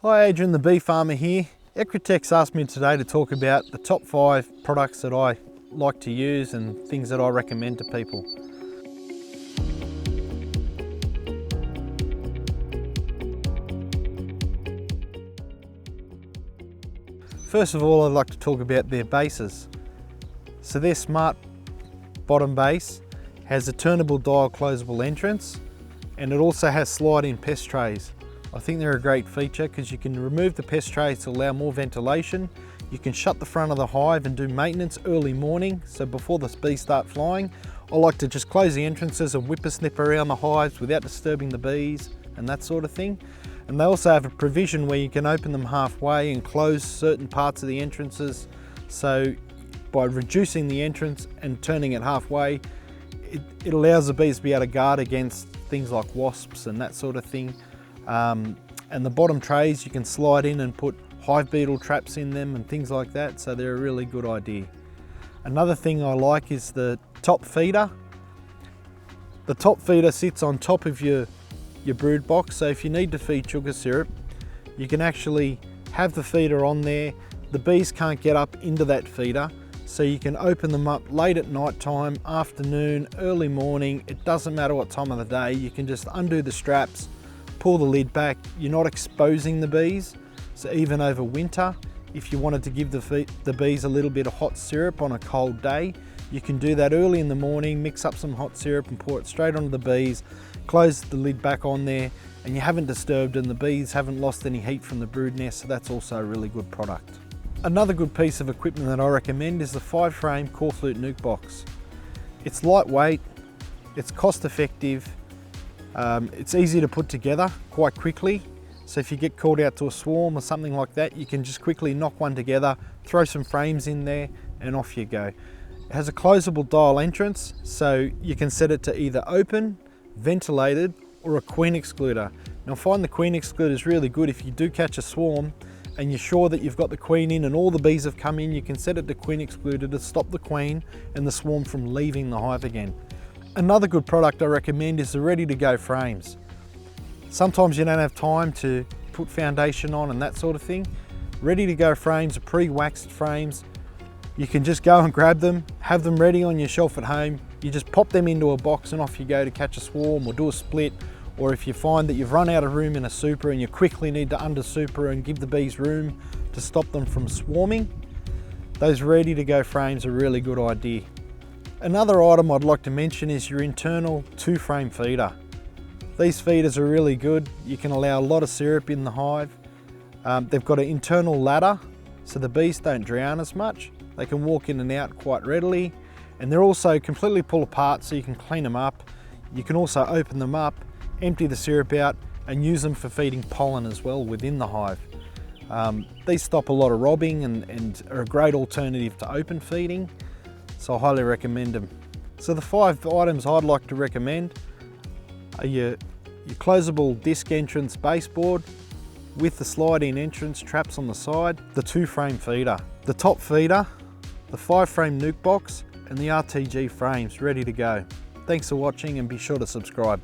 Hi, Adrian the bee farmer here. Ecrotek's asked me today to talk about the top 5 products that I like to use and things that I recommend to people. First of all, I'd like to talk about their bases. So their smart bottom base has a turnable dial closable entrance, and it also has slide-in pest trays. I think they're a great feature because you can remove the pest trays to allow more ventilation. You can shut the front of the hive and do maintenance early morning, so before the bees start flying. I like to just close the entrances and whippersnip around the hives without disturbing the bees and that sort of thing. And they also have a provision where you can open them halfway and close certain parts of the entrances. So by reducing the entrance and turning it halfway, it allows the bees to be able to guard against things like wasps and that sort of thing. And the bottom trays, you can slide in and put hive beetle traps in them and things like that, so they're a really good idea. Another thing I like is the top feeder. The top feeder sits on top of your brood box, so if you need to feed sugar syrup, you can actually have the feeder on there. The bees can't get up into that feeder, so you can open them up late at night time, afternoon, early morning. It doesn't matter what time of the day. You can just undo the straps, pull the lid back. You're not exposing the bees. So even over winter, if you wanted to give the bees a little bit of hot syrup on a cold day, you can do that early in the morning, mix up some hot syrup and pour it straight onto the bees, close the lid back on there, and you haven't disturbed and the bees haven't lost any heat from the brood nest, so that's also a really good product. Another good piece of equipment that I recommend is the 5-frame core flute nuke box. It's lightweight, it's cost effective, it's easy to put together quite quickly. So if you get called out to a swarm or something like that, you can just quickly knock one together, throw some frames in there, and off you go. It has a closable dial entrance, so you can set it to either open, ventilated, or a queen excluder. Now I find the queen excluder is really good if you do catch a swarm and you're sure that you've got the queen in and all the bees have come in. You can set it to queen excluder to stop the queen and the swarm from leaving the hive again. Another good product I recommend is the ready-to-go frames. Sometimes you don't have time to put foundation on and that sort of thing. Ready-to-go frames are pre-waxed frames. You can just go and grab them, have them ready on your shelf at home. You just pop them into a box and off you go to catch a swarm or do a split. Or if you find that you've run out of room in a super and you quickly need to under super and give the bees room to stop them from swarming, those ready-to-go frames are a really good idea. Another item I'd like to mention is your internal 2-frame feeder. These feeders are really good. You can allow a lot of syrup in the hive. They've got an internal ladder, so the bees don't drown as much. They can walk in and out quite readily. And they're also completely pull apart, so you can clean them up. You can also open them up, empty the syrup out, and use them for feeding pollen as well within the hive. These stop a lot of robbing and are a great alternative to open feeding, so I highly recommend them. So the 5 items I'd like to recommend are your closable disc entrance baseboard with the slide-in entrance traps on the side, the 2-frame feeder, the top feeder, the 5-frame nuke box, and the RTG frames ready to go. Thanks for watching and be sure to subscribe.